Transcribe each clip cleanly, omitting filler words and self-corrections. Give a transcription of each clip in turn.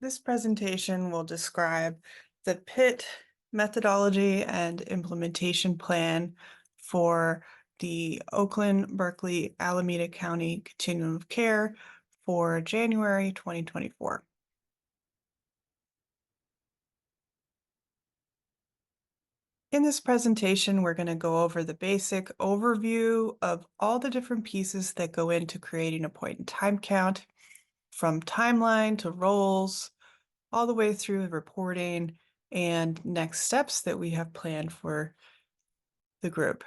This presentation will describe the PIT methodology and implementation plan for the Oakland, Berkeley, Alameda County Continuum of Care for January 2024. In this presentation, we're going to go over the basic overview of all the different pieces that go into creating a point in time count, from timeline to roles, all the way through the reporting and next steps that we have planned for the group.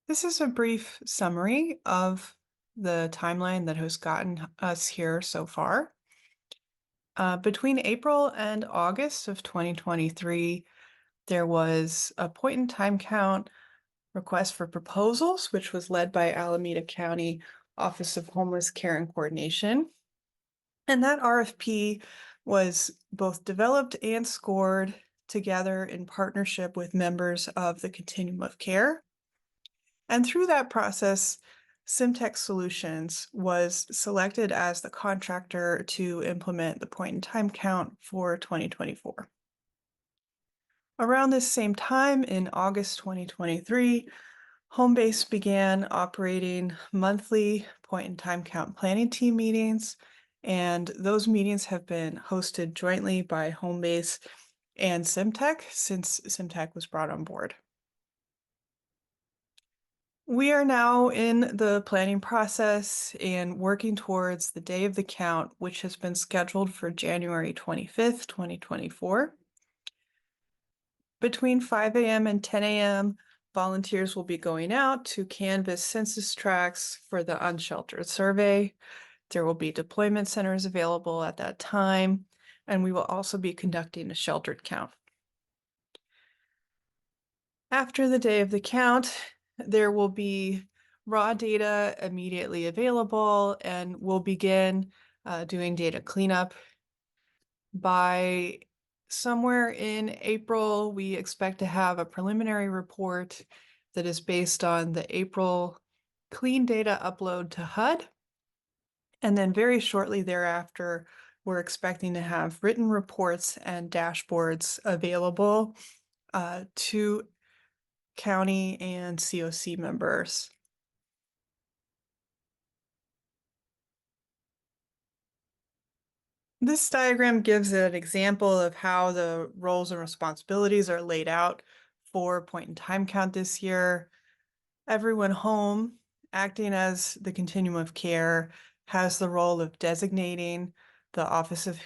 This is a brief summary of the timeline that has gotten us here so far. Between April and August of 2023, there was a point in time count request for proposals, which was led by Alameda County Office of Homeless Care and Coordination. And that RFP was both developed and scored together in partnership with members of the Continuum of Care. And through that process, Simtech Solutions was selected as the contractor to implement the point in time count for 2024. Around this same time, in August 2023, Homebase began operating monthly point in time count planning team meetings, and those meetings have been hosted jointly by Homebase and Simtech since Simtech was brought on board. We are now in the planning process and working towards the day of the count, which has been scheduled for January 25th, 2024. Between 5 a.m. and 10 a.m., volunteers will be going out to canvass census tracts for the unsheltered survey. There will be deployment centers available at that time, and we will also be conducting a sheltered count. After the day of the count, there will be raw data immediately available, and we'll begin doing data cleanup. By somewhere in April, we expect to have a preliminary report that is based on the April clean data upload to HUD. And then very shortly thereafter, we're expecting to have written reports and dashboards available to county and COC members. This diagram gives an example of how the roles and responsibilities are laid out for point in time count this year. Everyone home, acting as the continuum of care, has the role of designating the Office of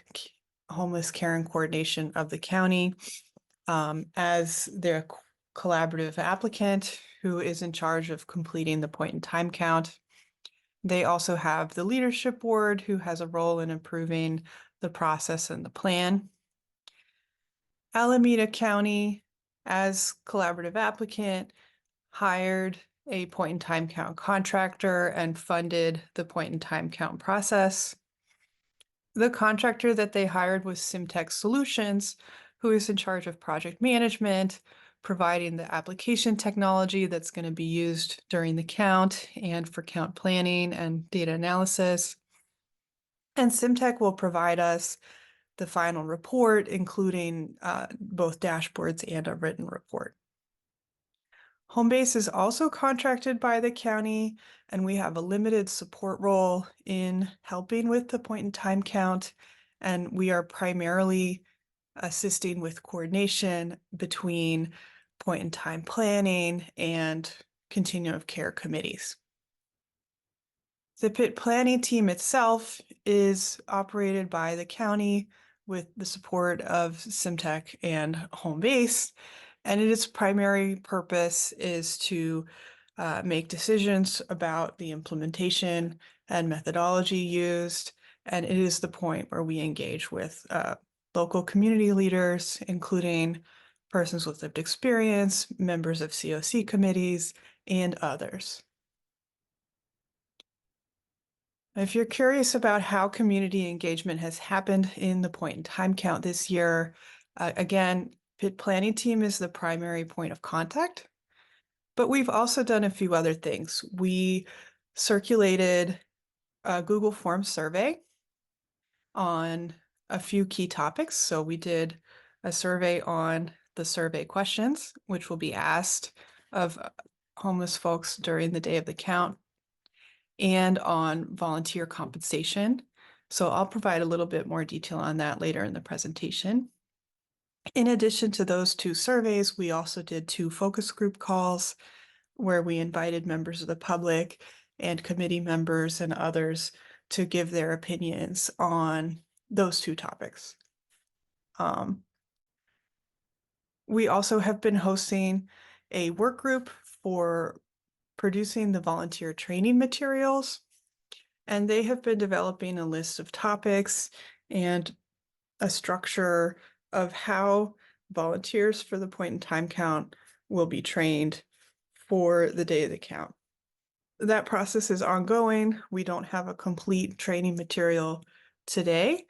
Homeless Care and Coordination of the county as their collaborative applicant who is in charge of completing the point in time count. They also have the leadership board who has a role in improving the process and the plan. Alameda County, as collaborative applicant, hired a point in time count contractor and funded the point in time count process. The contractor that they hired was Simtech Solutions, who is in charge of project management, providing the application technology that's going to be used during the count and for count planning and data analysis. And Simtech will provide us the final report, including both dashboards and a written report. Homebase is also contracted by the county, and we have a limited support role in helping with the point in time count, and we are primarily assisting with coordination between point in time planning and continuum of care committees. The PIT planning team itself is operated by the county with the support of Simtech and Homebase, and its primary purpose is to make decisions about the implementation and methodology used, and it is the point where we engage with local community leaders, including persons with lived experience, members of COC committees, and others. If you're curious about how community engagement has happened in the point in time count this year, again, PIT planning team is the primary point of contact, but we've also done a few other things. We circulated a Google Forms survey on a few key topics. So we did a survey on the survey questions, which will be asked of homeless folks during the day of the count, and on volunteer compensation. So I'll provide a little bit more detail on that later in the presentation. In addition to those two surveys, we also did 2 focus group calls where we invited members of the public and committee members and others to give their opinions on those 2 topics. We also have been hosting a work group for producing the volunteer training materials, and they have been developing a list of topics and a structure of how volunteers for the point in time count will be trained for the day of the count. That process is ongoing. We don't have a complete training material today,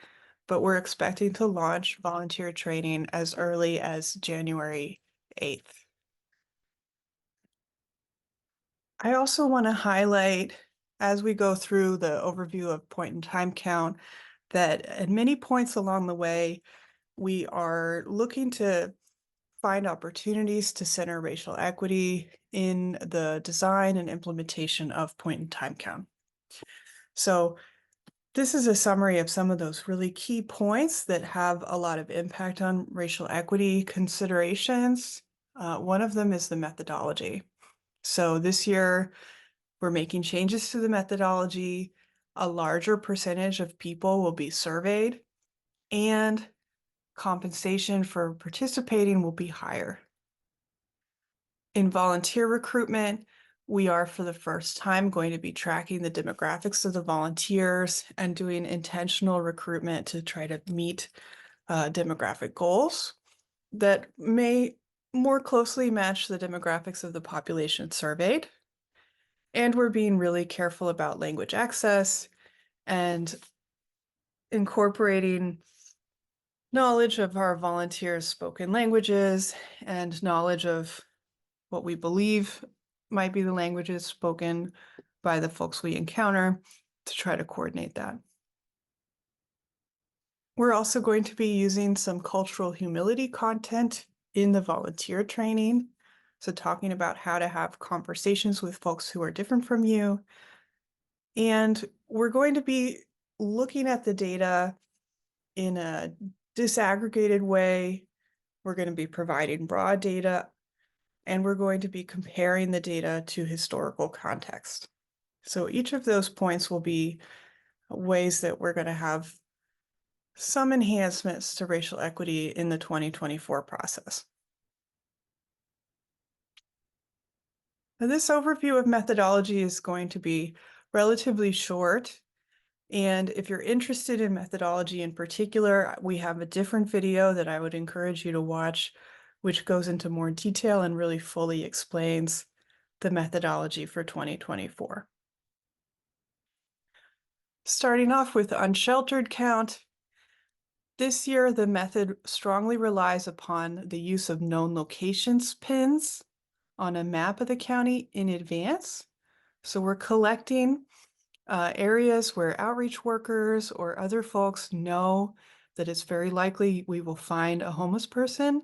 but we're expecting to launch volunteer training as early as January 8th. I also want to highlight, as we go through the overview of point in time count, that at many points along the way, we are looking to find opportunities to center racial equity in the design and implementation of point in time count. So this is a summary of some of those really key points that have a lot of impact on racial equity considerations. One of them is the methodology. So this year, we're making changes to the methodology. A larger percentage of people will be surveyed, and compensation for participating will be higher. In volunteer recruitment, we are for the first time going to be tracking the demographics of the volunteers and doing intentional recruitment to try to meet demographic goals that may more closely match the demographics of the population surveyed. And we're being really careful about language access and incorporating knowledge of our volunteers' spoken languages and knowledge of what we believe might be the languages spoken by the folks we encounter to try to coordinate that. We're also going to be using some cultural humility content in the volunteer training. So talking about how to have conversations with folks who are different from you. And we're going to be looking at the data in a disaggregated way. We're going to be providing broad data, and we're going to be comparing the data to historical context. So each of those points will be ways that we're going to have some enhancements to racial equity in the 2024 process. Now, this overview of methodology is going to be relatively short. And if you're interested in methodology in particular, we have a different video that I would encourage you to watch, which goes into more detail and really fully explains the methodology for 2024. Starting off with unsheltered count, this year the method strongly relies upon the use of known locations pins on a map of the county in advance. So we're collecting areas where outreach workers or other folks know that it's very likely we will find a homeless person,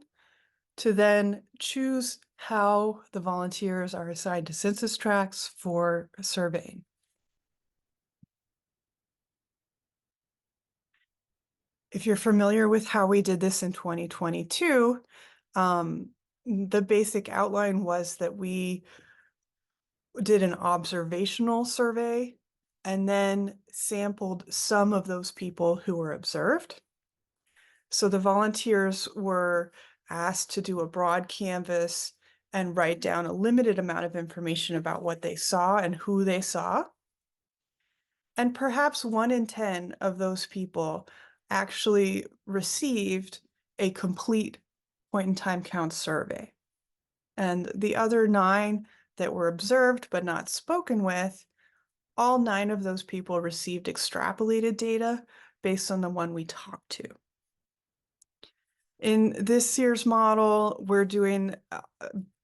to then choose how the volunteers are assigned to census tracts for surveying. If you're familiar with how we did this in 2022, the basic outline was that we did an observational survey and then sampled some of those people who were observed. So the volunteers were asked to do a broad canvas and write down a limited amount of information about what they saw and who they saw. And perhaps 1 in 10 of those people actually received a complete point in time count survey. And the other 9 that were observed but not spoken with, all 9 of those people received extrapolated data based on the one we talked to. In this year's model, we're doing a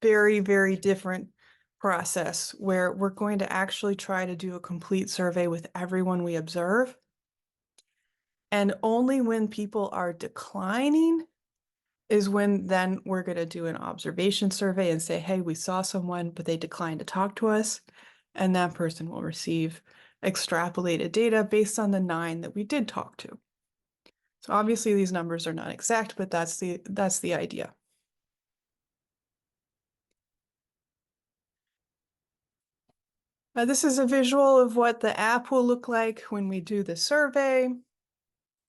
very, very different process where we're going to actually try to do a complete survey with everyone we observe. And only when people are declining is when then we're going to do an observation survey and say, hey, we saw someone, but they declined to talk to us. And that person will receive extrapolated data based on the 9 that we did talk to. So obviously these numbers are not exact, but that's the idea. This is a visual of what the app will look like when we do the survey.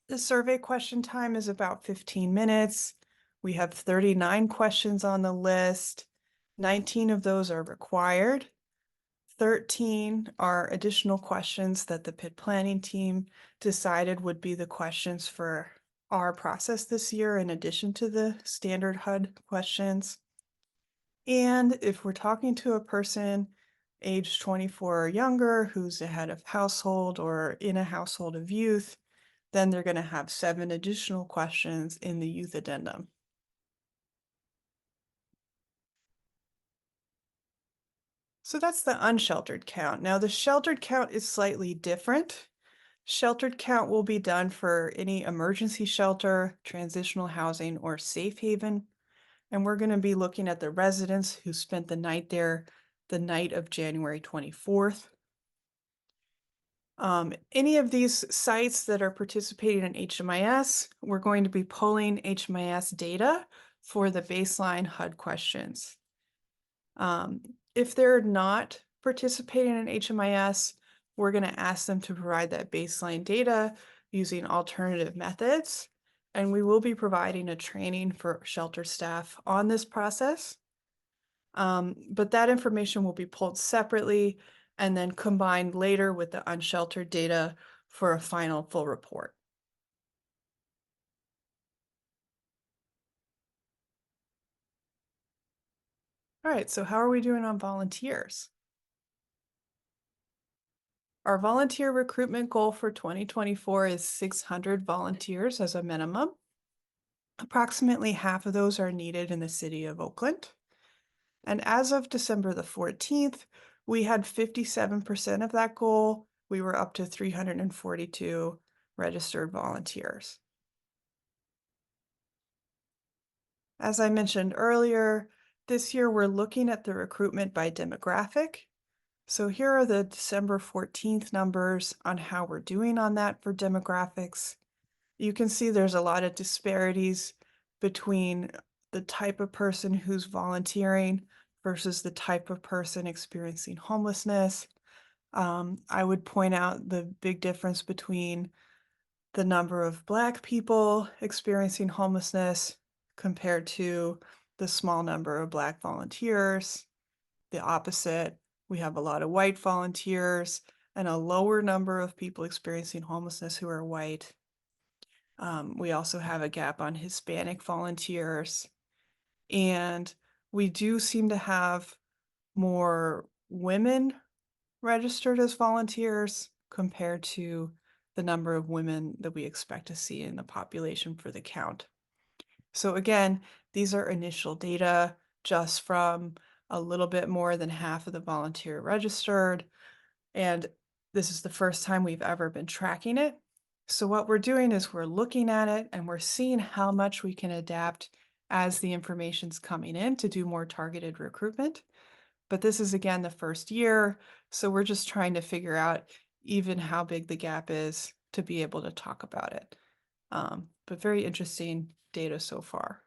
The survey question time is about 15 minutes. We have 39 questions on the list. 19 of those are required. 13 are additional questions that the PID planning team decided would be the questions for our process this year, in addition to the standard HUD questions. And if we're talking to a person age 24 or younger who's a head of household or in a household of youth, then they're going to have 7 additional questions in the youth addendum. So that's the unsheltered count. Now the sheltered count is slightly different. Sheltered count will be done for any emergency shelter, transitional housing, or safe haven. And we're going to be looking at the residents who spent the night there the night of January 24th. Any of these sites that are participating in HMIS, we're going to be pulling HMIS data for the baseline HUD questions. If they're not participating in HMIS, we're going to ask them to provide that baseline data using alternative methods. And we will be providing a training for shelter staff on this process. But that information will be pulled separately and then combined later with the unsheltered data for a final full report. All right, so how are we doing on volunteers? Our volunteer recruitment goal for 2024 is 600 volunteers as a minimum. Approximately half of those are needed in the city of Oakland. And as of December the 14th, we had 57% of that goal. We were up to 342 registered volunteers. As I mentioned earlier, this year we're looking at the recruitment by demographic. So here are the December 14th numbers on how we're doing on that for demographics. You can see there's a lot of disparities between the type of person who's volunteering versus the type of person experiencing homelessness. I would point out the big difference between the number of Black people experiencing homelessness compared to the small number of Black volunteers. The opposite, we have a lot of white volunteers and a lower number of people experiencing homelessness who are white. We also have a gap on Hispanic volunteers. And we do seem to have more women registered as volunteers compared to the number of women that we expect to see in the population for the count. So again, these are initial data just from a little bit more than half of the volunteer registered. And this is the first time we've ever been tracking it. So what we're doing is we're looking at it and we're seeing how much we can adapt as the information's coming in to do more targeted recruitment. But this is again the first year, so we're just trying to figure out even how big the gap is to be able to talk about it. But very interesting data so far.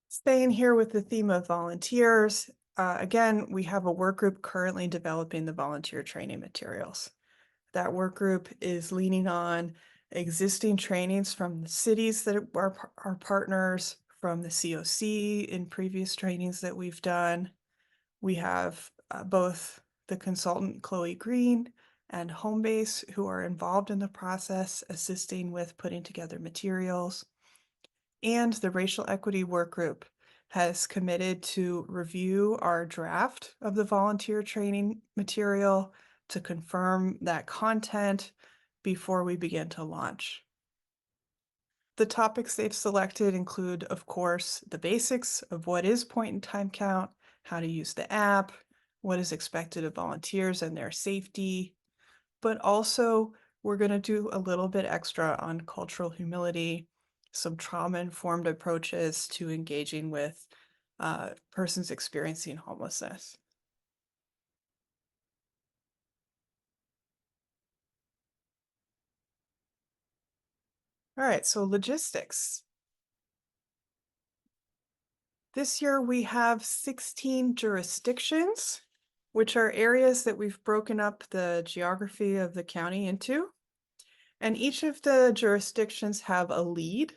Staying here with the theme of volunteers, again, we have a work group currently developing the volunteer training materials. That work group is leaning on existing trainings from the cities that are our partners, from the COC in previous trainings that we've done. We have both the consultant Chloe Green and Homebase who are involved in the process, assisting with putting together materials. And the Racial Equity Work Group has committed to review our draft of the volunteer training material to confirm that content before we begin to launch. The topics they've selected include, of course, the basics of what is point-in-time count, how to use the app, what is expected of volunteers and their safety, but also we're going to do a little bit extra on cultural humility, some trauma-informed approaches to engaging with persons experiencing homelessness. All right, so logistics. This year we have 16 jurisdictions, which are areas that we've broken up the geography of the county into. And each of the jurisdictions have a lead.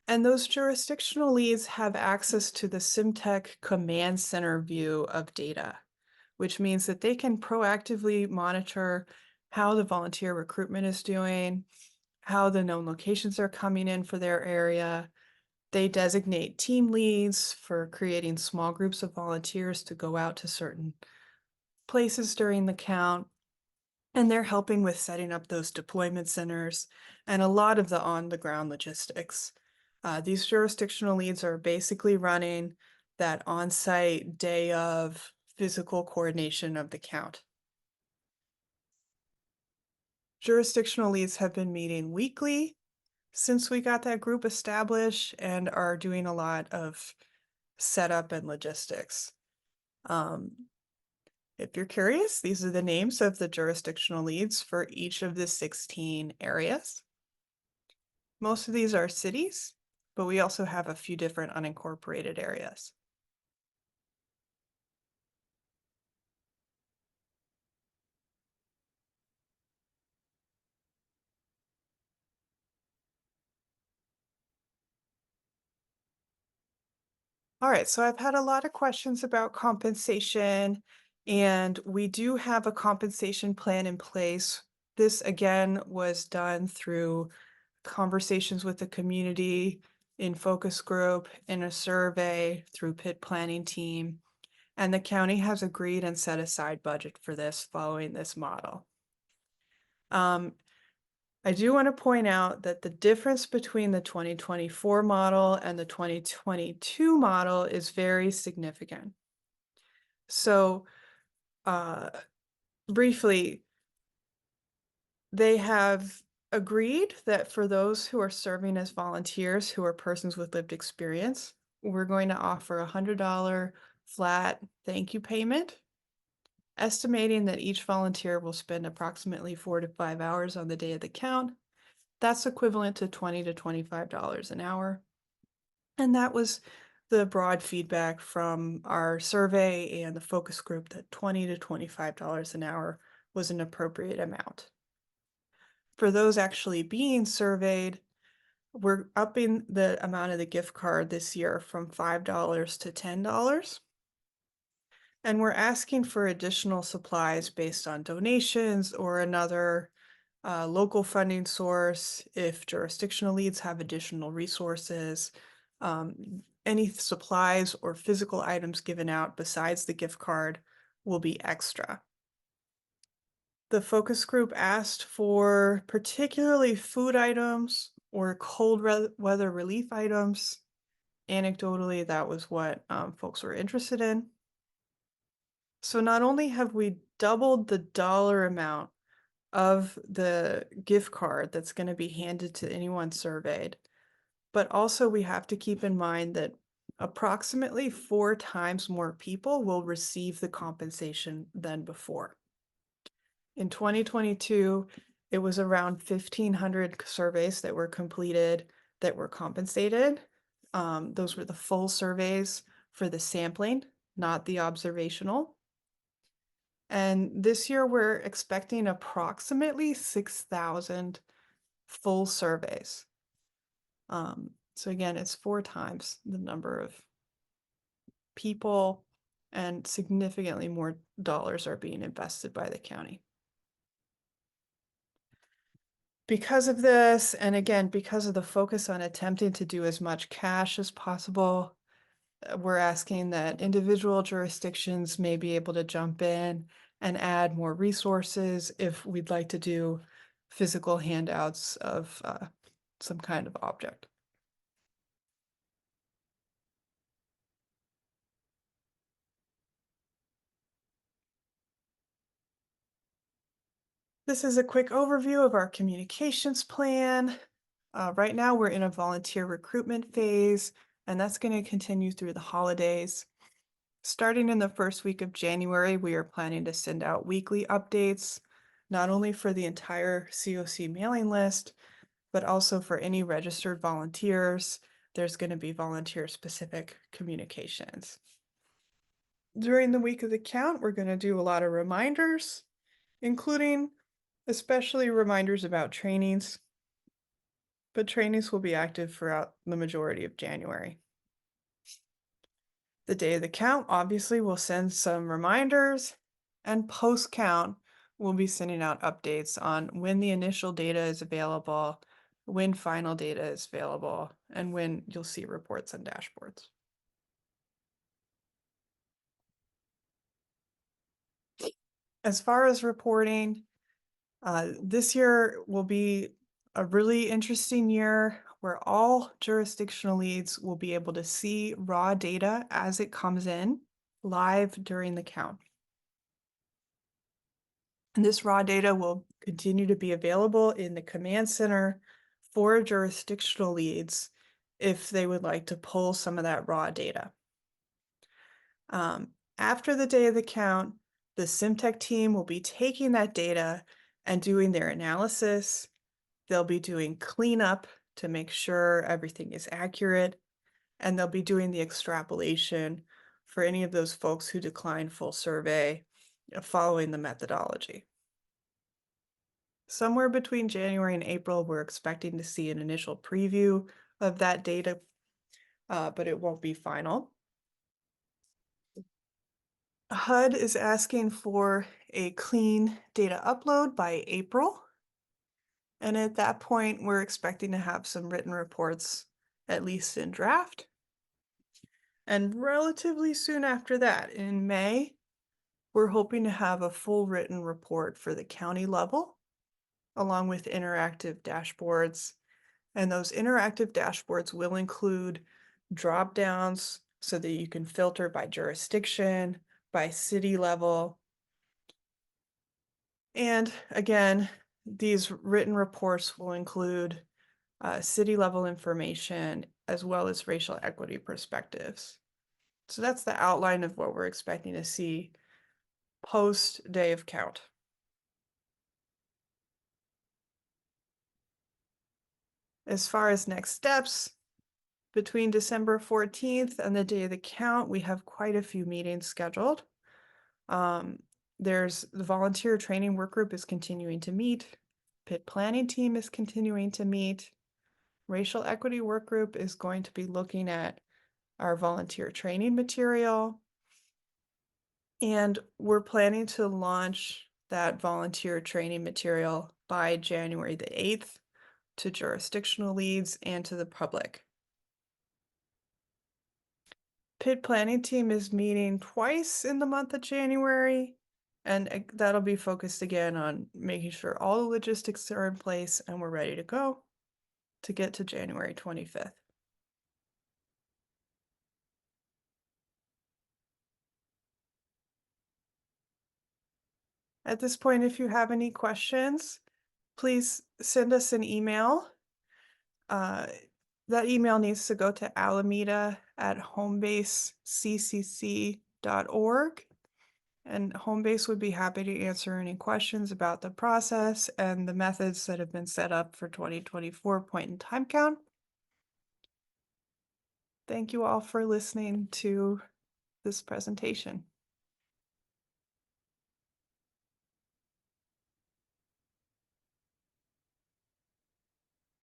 And those jurisdictional leads have access to the Simtech Command Center view of data, which means that they can proactively monitor how the volunteer recruitment is doing, how the known locations are coming in for their area. They designate team leads for creating small groups of volunteers to go out to certain places during the count. And they're helping with setting up those deployment centers and a lot of the on-the-ground logistics. These jurisdictional leads are basically running that on-site day of physical coordination of the count. Jurisdictional leads have been meeting weekly since we got that group established and are doing a lot of setup and logistics. If you're curious, these are the names of the jurisdictional leads for each of the 16 areas. Most of these are cities, but we also have a few different unincorporated areas. All right, so I've had a lot of questions about compensation, and we do have a compensation plan in place. This again was done through conversations with the community, in focus group, in a survey, through PIT planning team, and the county has agreed and set aside budget for this following this model. I do want to point out that the difference between the 2024 model and the 2022 model is very significant. So briefly, they have agreed that for those who are serving as volunteers who are persons with lived experience, we're going to offer a $100 flat thank you payment, estimating that each volunteer will spend approximately 4 to 5 hours on the day of the count. That's equivalent to $20 to $25 an hour. And that was the broad feedback from our survey and the focus group, that $20 to $25 an hour was an appropriate amount. For those actually being surveyed, we're upping the amount of the gift card this year from $5 to $10. And we're asking for additional supplies based on donations or another local funding source if jurisdictional leads have additional resources. Any supplies or physical items given out besides the gift card will be extra. The focus group asked for particularly food items or cold weather relief items. Anecdotally, that was what folks were interested in. So not only have we doubled the dollar amount of the gift card that's going to be handed to anyone surveyed, but also we have to keep in mind that approximately 4 times more people will receive the compensation than before. In 2022, it was around 1,500 surveys that were completed that were compensated. Those were the full surveys for the sampling, not the observational. And this year we're expecting approximately 6,000 full surveys. So again, it's 4 times the number of people, and significantly more dollars are being invested by the county. Because of this, and again, because of the focus on attempting to do as much cash as possible, we're asking that individual jurisdictions may be able to jump in and add more resources if we'd like to do physical handouts of some kind of object. This is a quick overview of our communications plan. Right now, we're in a volunteer recruitment phase, and that's going to continue through the holidays. Starting in the first week of January, we are planning to send out weekly updates, not only for the entire COC mailing list, but also for any registered volunteers. There's going to be volunteer-specific communications. During the week of the count, we're going to do a lot of reminders, including especially reminders about trainings, but trainings will be active throughout the majority of January. The day of the count, obviously, we'll send some reminders, and post-count, we'll be sending out updates on when the initial data is available, when final data is available, and when you'll see reports and dashboards. As far as reporting, this year will be a really interesting year where all jurisdictional leads will be able to see raw data as it comes in live during the count. And this raw data will continue to be available in the command center for jurisdictional leads if they would like to pull some of that raw data. After the day of the count, the SimTech team will be taking that data and doing their analysis. They'll be doing cleanup to make sure everything is accurate, and they'll be doing the extrapolation for any of those folks who decline full survey following the methodology. Somewhere between January and April, we're expecting to see an initial preview of that data, but it won't be final. HUD is asking for a clean data upload by April. And at that point, we're expecting to have some written reports, at least in draft. And relatively soon after that, in May, we're hoping to have a full written report for the county level, along with interactive dashboards. And those interactive dashboards will include drop downs so that you can filter by jurisdiction, by city level. And again, these written reports will include city level information as well as racial equity perspectives. So that's the outline of what we're expecting to see post day of count. As far as next steps, between December 14th and the day of the count, we have quite a few meetings scheduled. There's the volunteer training work group is continuing to meet. PIT planning team is continuing to meet. Racial equity work group is going to be looking at our volunteer training material. And we're planning to launch that volunteer training material by January the 8th to jurisdictional leads and to the public. PIT planning team is meeting twice in the month of January, and that'll be focused again on making sure all the logistics are in place and we're ready to go to get to January 25th. At this point, if you have any questions, please send us an email. That email needs to go to alameda@homebaseccc.org. And Homebase would be happy to answer any questions about the process and the methods that have been set up for 2024 point in time count. Thank you all for listening to this presentation.